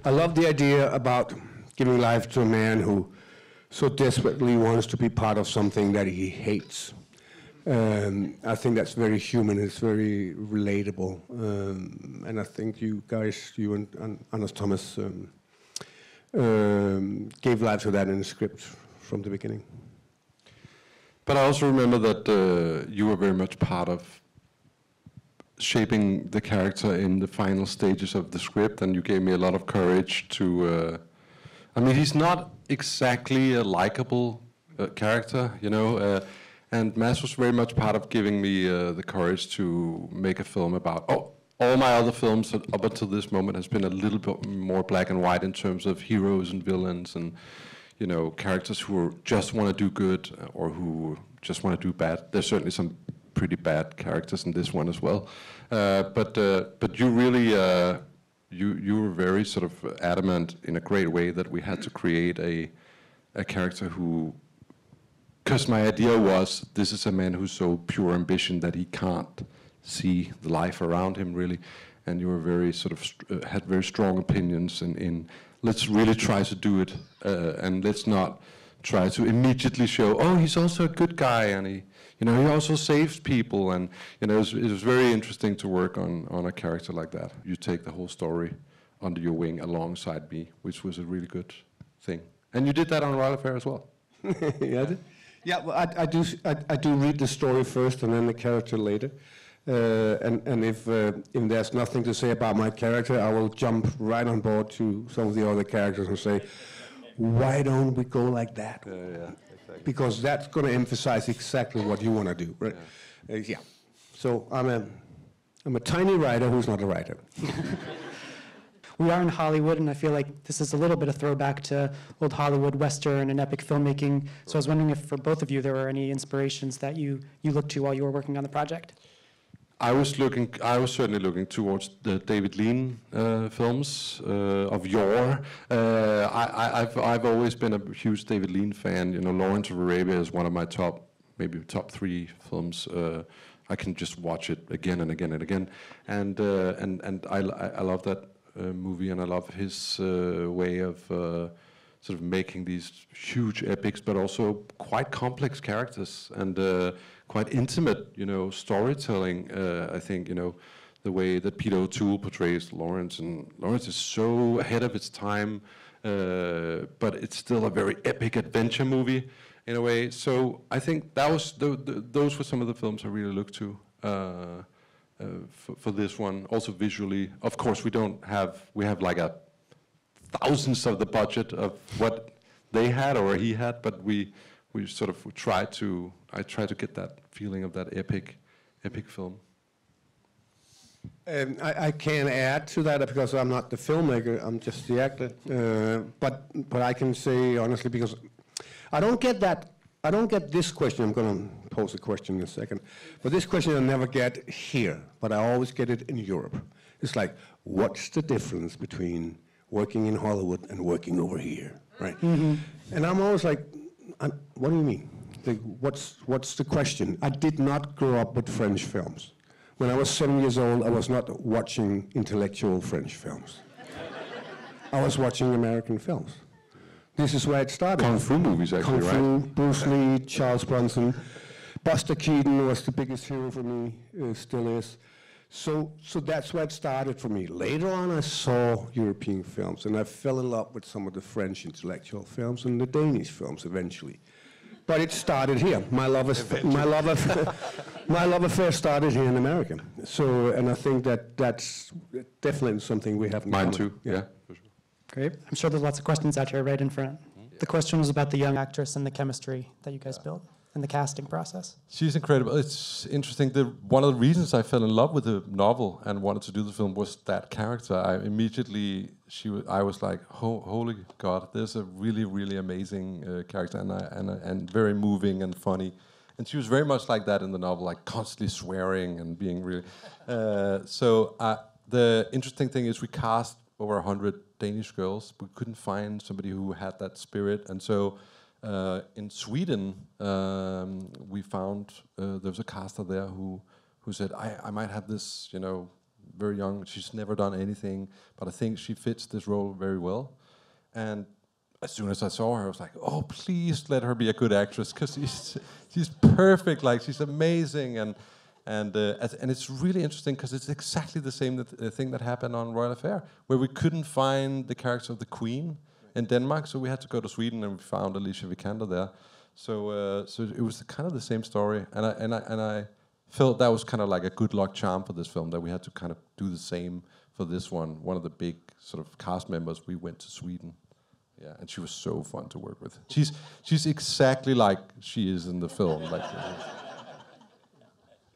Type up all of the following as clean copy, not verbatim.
I love the idea about giving life to a man who so desperately wants to be part of something that he hates. I think that's very human, it's very relatable. And I think you guys, you and Anders Thomas, gave life to that in the script from the beginning. But I also remember that you were very much part of shaping the character in the final stages of the script, and you gave me a lot of courage to... I mean, he's not exactly a likable character, you know, and Mads was very much part of giving me the courage to make a film about... all my other films up until this moment has been a little bit more black and white in terms of heroes and villains and, you know, characters who just want to do good or who just want to do bad. There's certainly some pretty bad characters in this one as well. But you really, you were very sort of adamant in a great way that we had to create a character who, because my idea was, this is a man who's so pure ambition that he can't see the life around him really, and you were very sort of had very strong opinions in let's really try to do it, and let's not try to immediately show, oh, he's also a good guy, and he, you know, he also saves people, and you know, it was very interesting to work on a character like that. You take the whole story under your wing alongside me, which was a really good thing, and you did that on Royal Affair as well. Yeah, yeah. Well, I do read the story first and then the character later. And if there's nothing to say about my character, I will jump right on board to some of the other characters and say, why don't we go like that? Yeah, exactly. Because that's going to emphasize exactly what you want to do, right? Yeah. So I'm a tiny writer who's not a writer. We are in Hollywood, and I feel like this is a little bit of throwback to old Hollywood Western and epic filmmaking. So I was wondering if, for both of you, there were any inspirations that you looked to while you were working on the project. I was certainly looking towards the David Lean films of yore. I've always been a huge David Lean fan. You know, Lawrence of Arabia is one of my maybe top 3 films. I can just watch it again and again and again, and I love that movie, and I love his way of sort of making these huge epics, but also quite complex characters and quite intimate, you know, storytelling. I think, you know, the way that Peter O'Toole portrays Lawrence, and Lawrence is so ahead of its time, but it's still a very epic adventure movie in a way. So I think that was those were some of the films I really looked to for this one. Also visually, of course, we have like a thousands of the budget of what they had or he had, but we sort of I tried to get that feeling of that epic film. I can't add to that because I'm not the filmmaker, I'm just the actor. But I can say honestly, because I don't get this question. I'm going to pose a question in a second. But this question I never get here, but I always get it in Europe. It's like, what's the difference between working in Hollywood and working over here, right? Mm-hmm. And I'm always like, what do you mean? Like, what's the question? I did not grow up with French films. When I was 7 years old, I was not watching intellectual French films. I was watching American films. This is where it started. Kung Fu movies, actually, right? Kung Fu, Bruce Lee, Charles Bronson. Buster Keaton was the biggest hero for me, still is. So that's where it started for me. Later on, I saw European films, and I fell in love with some of the French intellectual films and the Danish films eventually. But it started here. My love affair started here in America. So, and I think that's definitely something we have in common. Mine too. Yeah, for sure. Great. I'm sure there's lots of questions out here right in front. The question was about the young actress and the chemistry that you guys built and the casting process. She's incredible. It's interesting. One of the reasons I fell in love with the novel and wanted to do the film was that character. I was like, holy God, there's a really, really amazing character and very moving and funny. And she was very much like that in the novel, like constantly swearing and being really... The interesting thing is we cast over 100 Danish girls. We couldn't find somebody who had that spirit. And so in Sweden, we found there was a caster there who said, I might have this, you know, very young. She's never done anything, but I think she fits this role very well. And as soon as I saw her, I was like, oh, please let her be a good actress, because she's perfect. Like, she's amazing, and it's really interesting because it's exactly the same thing that happened on Royal Affair, where we couldn't find the character of the Queen in Denmark, so we had to go to Sweden, and we found Alicia Vikander there. So it was kind of the same story, and I felt that was kind of like a good luck charm for this film, that we had to kind of do the same for this one. One of the big sort of cast members, we went to Sweden. Yeah, and she was so fun to work with. She's exactly like she is in the film, like,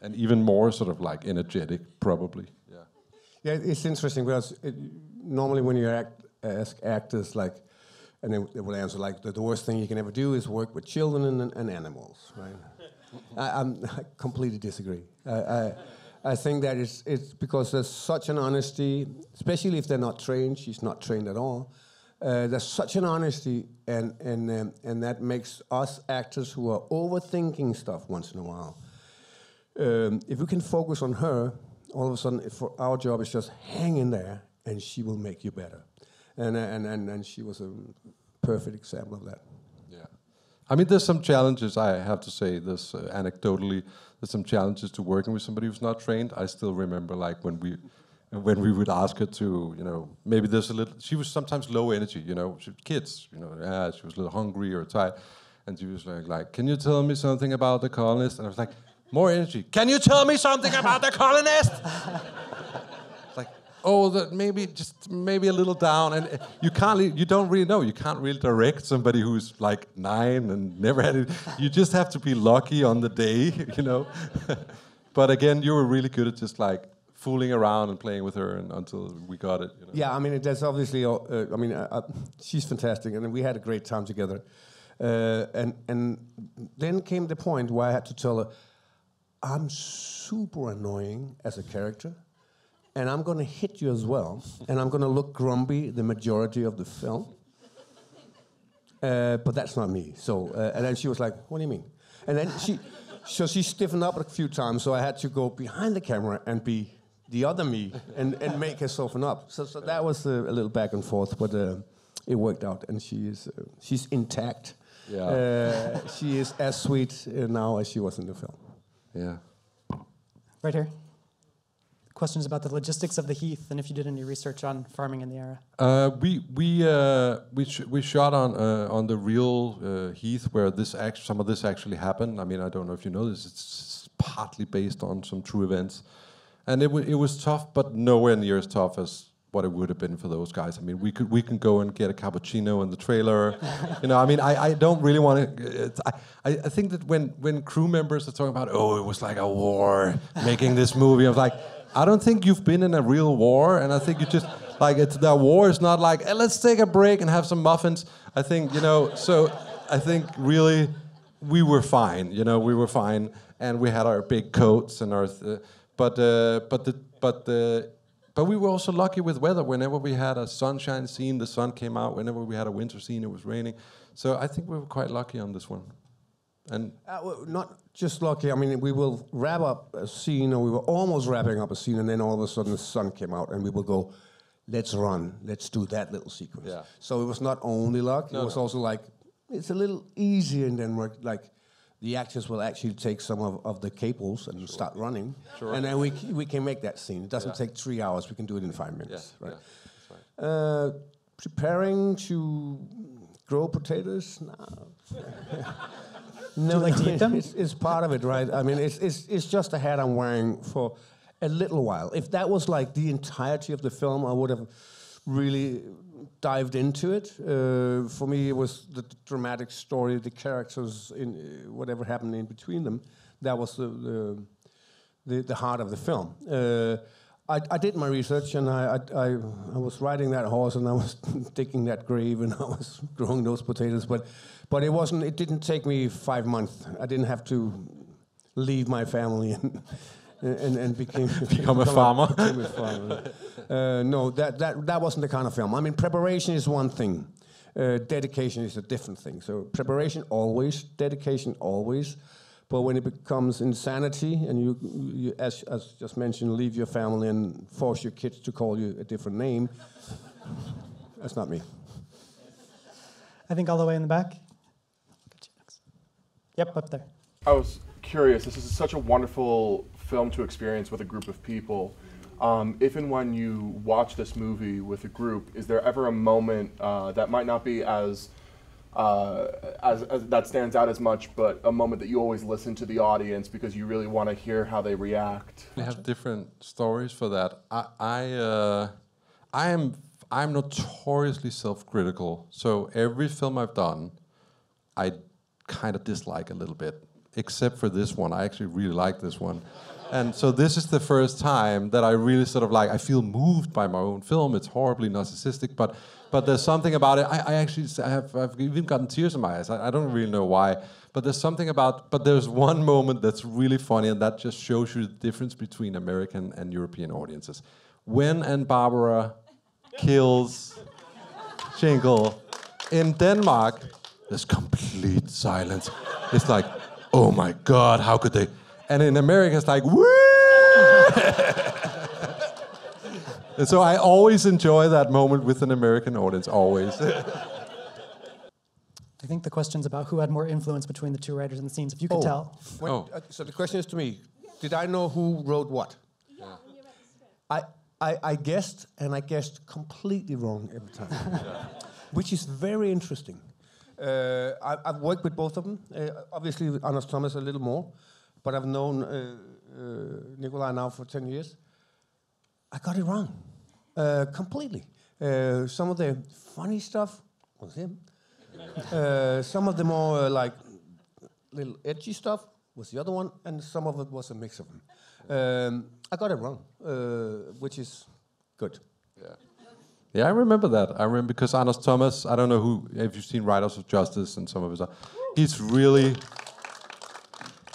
and even more sort of like energetic, probably. Yeah. Yeah, it's interesting because normally when you ask actors, like, and they will answer like the worst thing you can ever do is work with children and animals, right? I completely disagree. I think that it's because there's such an honesty, especially if they're not trained. She's not trained at all. There's such an honesty, and that makes us actors who are overthinking stuff once in a while. If we can focus on her, all of a sudden, for our job is just hang in there, and she will make you better. And she was a perfect example of that. Yeah, I mean, there's some challenges. I have to say this anecdotally. There's some challenges to working with somebody who's not trained. I still remember, like, when we would ask her to, you know, maybe there's a little. She was sometimes low energy, you know. She, kids, you know, she was a little hungry or tired, and she was like, "Can you tell me something about the colonist?" And I was like, "More energy. Can you tell me something about the colonist?" Like, oh, that maybe a little down, and you don't really know. You can't really direct somebody who's like 9 and never had it. You just have to be lucky on the day, you know. But again, you were really good at just like fooling around and playing with her until we got it. You know? Yeah, I mean, there's obviously. She's fantastic, and we had a great time together. And then came the point where I had to tell her, I'm super annoying as a character, and I'm going to hit you as well, and I'm going to look grumpy the majority of the film. But that's not me. So, and then she was like, "What do you mean?" And then she stiffened up a few times, so I had to go behind the camera and be the other me and make her soften up. So that was a little back and forth, but it worked out, and she's intact. Yeah. She is as sweet now as she was in the film. Yeah. Right here. Questions about the logistics of the heath, and if you did any research on farming in the era. We shot on the real heath where some of this actually happened. I mean, I don't know if you know this. It's partly based on some true events, and it was tough, but nowhere near as tough as what it would have been for those guys. I mean, we can go and get a cappuccino in the trailer. You know, I mean, I don't really want to. I think that when crew members are talking about, oh, it was like a war making this movie, I'm like, I don't think you've been in a real war, and I think you just like the war is not like, hey, let's take a break and have some muffins. I think, you know, so I think really we were fine. You know, we were fine, and we had our big coats and our, but we were also lucky with weather. Whenever we had a sunshine scene, the sun came out. Whenever we had a winter scene, it was raining. So I think we were quite lucky on this one. And well, not just lucky. I mean, we will wrap up a scene, or we were almost wrapping up a scene, and then all of a sudden the sun came out, and we will go, let's run, let's do that little sequence. Yeah. So it was not only luck, it was also like, it's a little easier in Denmark, like, the actors will actually take some of the cables and start running, and then we can make that scene. It doesn't take 3 hours. We can do it in 5 minutes. Yeah, right? yeah, that's right. Preparing to grow potatoes. No, Do you like to eat them? It's part of it, right? I mean, it's just a hat I'm wearing for a little while. If that was like the entirety of the film, I would have really dived into it. For me, it was the dramatic story, the characters, in whatever happened in between them. That was the heart of the film. I did my research, and I was riding that horse, and I was digging that grave, and I was growing those potatoes. But it wasn't. It didn't take me 5 months. I didn't have to leave my family and Become a farmer. No, that wasn't the kind of film. I mean, preparation is one thing. Dedication is a different thing. So preparation always, dedication always. But when it becomes insanity, and you as just mentioned, leave your family and force your kids to call you a different name, that's not me. I think all the way in the back. Get you next. Yep, up there. I was curious, this is such a wonderful film to experience with a group of people. If and when you watch this movie with a group, is there ever a moment that might not be as that stands out as much, but a moment that you always listen to the audience because you really want to hear how they react? We have different stories for that. I'm notoriously self-critical. So every film I've done, I kind of dislike a little bit, except for this one. I actually really like this one. And so this is the first time that I really sort of like, I feel moved by my own film. It's horribly narcissistic, but there's something about it. I've even gotten tears in my eyes. I don't really know why, but there's something about, but there's one moment that's really funny, and that just shows you the difference between American and European audiences. When Anne Barbara kills Schinkel in Denmark, there's complete silence. It's like, oh my God, how could they? And in America, it's like, woo! And so I always enjoy that moment with an American audience, always. I think the question's about who had more influence between the two writers in the scenes, if you could tell. So the question is to me, did I know who wrote what? Yeah. I guessed, and I guessed completely wrong every time, which is very interesting. I've worked with both of them, obviously with Anders Thomas a little more, but I've known Nikolaj now for 10 years. I got it wrong, completely. Some of the funny stuff was him. Some of the more like little edgy stuff was the other one, and some of it was a mix of them. I got it wrong, which is good. Yeah, I remember that. I remember because Anders Thomas, I don't know if you've seen Riders of Justice and some of his stuff.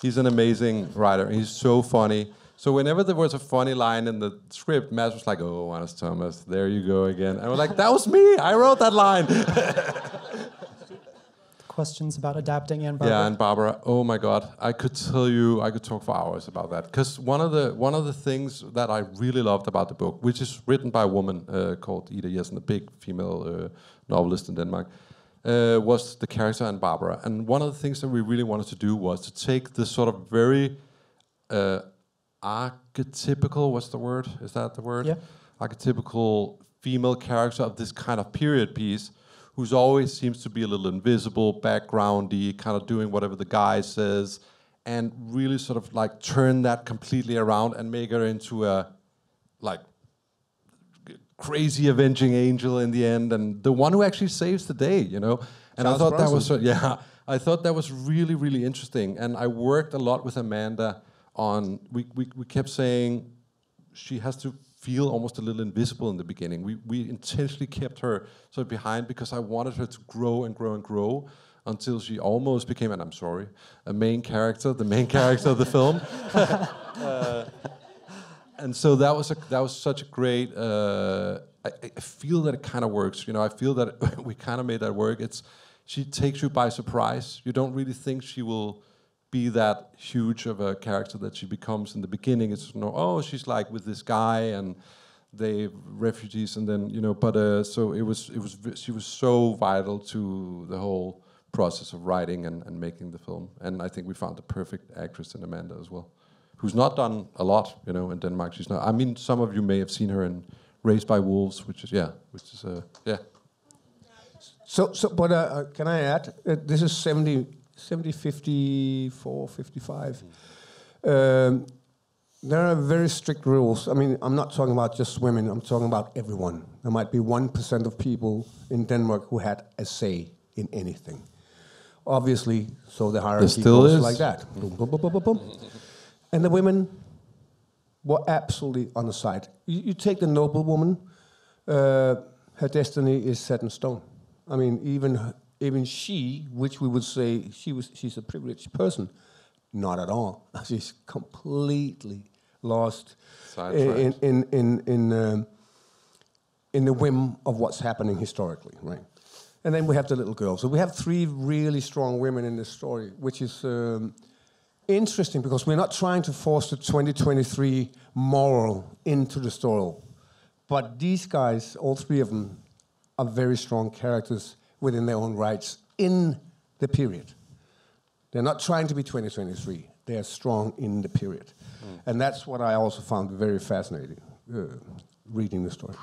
He's an amazing writer. He's so funny. So whenever there was a funny line in the script, Mads was like, oh, Anders Thomas, there you go again. I was like, that was me. I wrote that line. Questions about adapting Anne Barbara? Yeah, and Barbara, oh my God, I could talk for hours about that. Because one of the things that I really loved about the book, which is written by a woman called Ida Jessen, a big female novelist in Denmark, was the character Anne Barbara. And one of the things that we really wanted to do was to take this sort of very archetypical, what's the word? Is that the word? Yeah. Archetypical female character of this kind of period piece, who's always seems to be a little invisible, backgroundy, kind of doing whatever the guy says, and really sort of like turn that completely around and make her into a like crazy avenging angel in the end, and the one who actually saves the day, you know. And Charles I thought Bronson. that was I thought that was really, really interesting. And I worked a lot with Amanda on. We kept saying she has to feel almost a little invisible in the beginning. We intentionally kept her sort of behind because I wanted her to grow and grow and grow until she almost became, and I'm sorry, the main character of the film. And so that was such a great. I feel that it kind of works. You know, I feel that we kind of made that work. She takes you by surprise. You don't really think she will be that huge of a character that she becomes in the beginning. It's she's like with this guy and they refugees, and then But so she was so vital to the whole process of writing and making the film. And I think we found the perfect actress in Amanda as well, who's not done a lot, in Denmark. She's not. I mean, some of you may have seen her in Raised by Wolves, which is. So, but can I add? This is 70, 54, 55. There are very strict rules. I mean, I'm not talking about just women. I'm talking about everyone. There might be 1% of people in Denmark who had a say in anything. Obviously, so the hierarchy goes like that. Boom, boom, boom, boom, boom, boom. And the women were absolutely on the side. You take the noble woman, her destiny is set in stone. I mean, even she, which we would say she's a privileged person, not at all. She's completely lost in the whim of what's happening historically, right? And then we have the little girl. So we have three really strong women in this story, which is interesting because we're not trying to force the 2023 moral into the story. But these guys, all three of them, are very strong characters within their own rights in the period. They're not trying to be 2023. They are strong in the period. And that's what I also found very fascinating, reading the story.